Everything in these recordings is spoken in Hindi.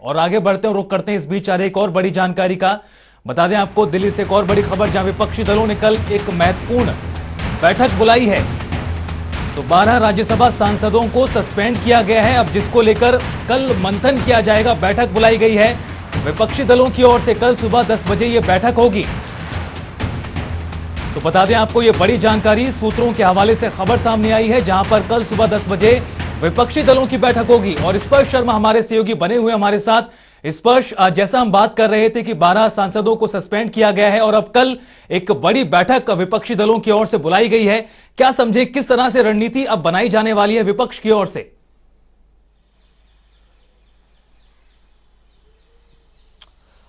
और आगे बढ़ते हैं, रुख करते हैं इस बीच आ रही एक और बड़ी जानकारी का। बता दें आपको दिल्ली से एक और बड़ी खबर, जहां विपक्षी दलों ने कल एक महत्वपूर्ण बैठक बुलाई है। तो 12 राज्यसभा सांसदों को सस्पेंड किया गया है, अब जिसको लेकर कल मंथन किया जाएगा। बैठक बुलाई गई है विपक्षी दलों की ओर से, कल सुबह 10 बजे यह बैठक होगी। तो बता दें आपको, यह बड़ी जानकारी सूत्रों के हवाले से खबर सामने आई है, जहां पर कल सुबह 10 बजे विपक्षी दलों की बैठक होगी। और स्पर्श शर्मा हमारे सहयोगी बने हुए हमारे साथ। स्पर्श, जैसा हम बात कर रहे थे कि 12 सांसदों को सस्पेंड किया गया है और अब कल एक बड़ी बैठक विपक्षी दलों की ओर से बुलाई गई है, क्या समझे किस तरह से रणनीति अब बनाई जाने वाली है विपक्ष की ओर से?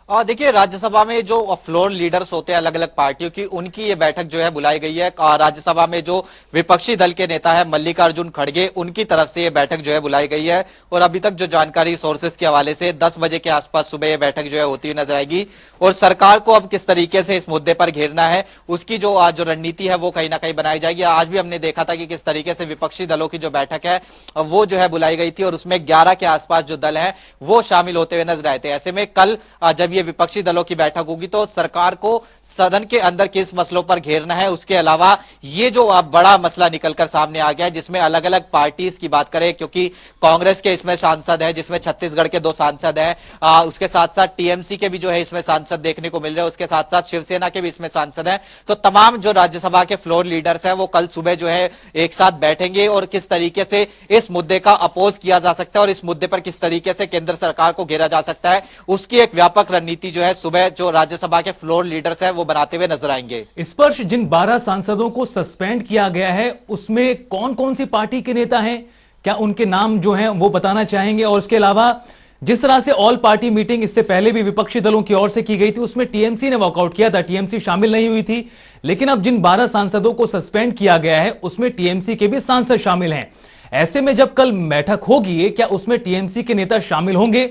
और देखिए, राज्यसभा में जो फ्लोर लीडर्स होते हैं अलग अलग पार्टियों की, उनकी ये बैठक जो है बुलाई गई है। राज्यसभा में जो विपक्षी दल के नेता है मल्लिकार्जुन खड़गे, उनकी तरफ से ये बैठक जो है बुलाई गई है। और अभी तक जो जानकारी सोर्सेस के हवाले से 10 बजे के आसपास सुबह ये बैठक जो है होती हुई नजर आएगी। और सरकार को अब किस तरीके से इस मुद्दे पर घेरना है, उसकी जो आज जो रणनीति है वो कहीं ना कहीं बनाई जाएगी। आज भी हमने देखा था कि किस तरीके से विपक्षी दलों की जो बैठक है वो जो है बुलाई गई थी और उसमें 11 के आसपास जो दल है वो शामिल होते हुए नजर आए थे। ऐसे में कल जब ये विपक्षी दलों की बैठक होगी तो सरकार को सदन के अंदर किस मसलों पर घेरना है, उसके अलावा ये जो अब बड़ा मसला निकलकर सामने आ गया है जिसमें अलग अलग पार्टीज की बात करें, क्योंकि कांग्रेस के इसमें सांसद है, जिसमें छत्तीसगढ़ के 2 सांसद हैं, उसके साथ साथ टीएमसी के भी जो है इसमें सांसद देखने को मिल रहे हैं, उसके साथ साथ शिवसेना के भी इसमें सांसद हैं। तो तमाम जो राज्यसभा के फ्लोर लीडर्स हैं वो कल सुबह जो है एक साथ बैठेंगे और किस तरीके से इस मुद्दे का अपोज किया जा सकता है और इस मुद्दे पर किस तरीके से केंद्र सरकार को घेरा जा सकता है, उसकी एक व्यापक रणनीति जो है सुबह जो राज्यसभा के फ्लोर लीडर्स हैं वो बनाते हुए नजर आएंगे। स्पर्श, जिन 12 सांसदों को सस्पेंड किया गया है उसमें कौन कौन सी पार्टी के नेता हैं, क्या उनके नाम जो हैं वो बताना चाहेंगे? और उसके अलावा जिस तरह से ऑल पार्टी मीटिंग इससे पहले भी विपक्षी दलों की ओर से की गई थी, उसमें टीएमसी ने वॉकआउट किया था, टीएमसी शामिल नहीं हुई थी। लेकिन अब जिन 12 सांसदों को सस्पेंड किया गया है उसमें टीएमसी के भी सांसद शामिल हैं। ऐसे में जब कल बैठक होगी, क्या उसमें टीएमसी के नेता शामिल होंगे?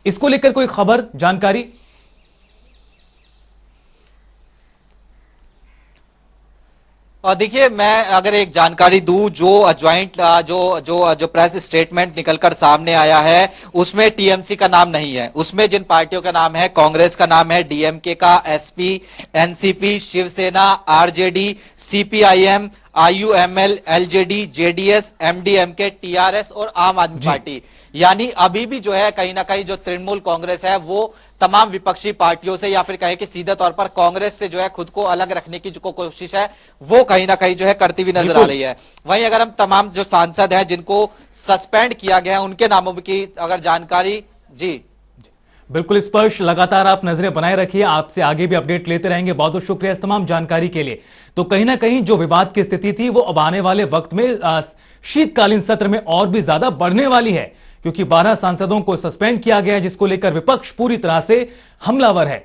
इसको लेकर कोई खबर, जानकारी? और देखिए, मैं अगर एक जानकारी दूं, जो ज्वाइंट जो प्रेस स्टेटमेंट निकलकर सामने आया है उसमें टीएमसी का नाम नहीं है। उसमें जिन पार्टियों का नाम है, कांग्रेस का नाम है, डीएमके का, SP, NCP, Shiv Sena, RJD, CPIM, IUML, LJD, JDS, MDMK, TRS और आम आदमी पार्टी। यानी अभी भी जो है कहीं ना कहीं जो तृणमूल कांग्रेस है वो तमाम विपक्षी पार्टियों से या फिर कहें कि सीधे तौर पर कांग्रेस से जो है खुद को अलग रखने की जो कोशिश है वो कहीं ना कहीं जो है करती हुई नजर आ रही है। वहीं अगर हम तमाम जो सांसद हैं जिनको सस्पेंड किया गया है उनके नामों की अगर जानकारी, जी बिल्कुल स्पर्श, लगातार आप नजरें बनाए रखिए, आपसे आगे भी अपडेट लेते रहेंगे। बहुत बहुत शुक्रिया इस तमाम जानकारी के लिए। तो कहीं ना कहीं जो विवाद की स्थिति थी वो अब आने वाले वक्त में शीतकालीन सत्र में और भी ज्यादा बढ़ने वाली है, क्योंकि 12 सांसदों को सस्पेंड किया गया है जिसको लेकर विपक्ष पूरी तरह से हमलावर है।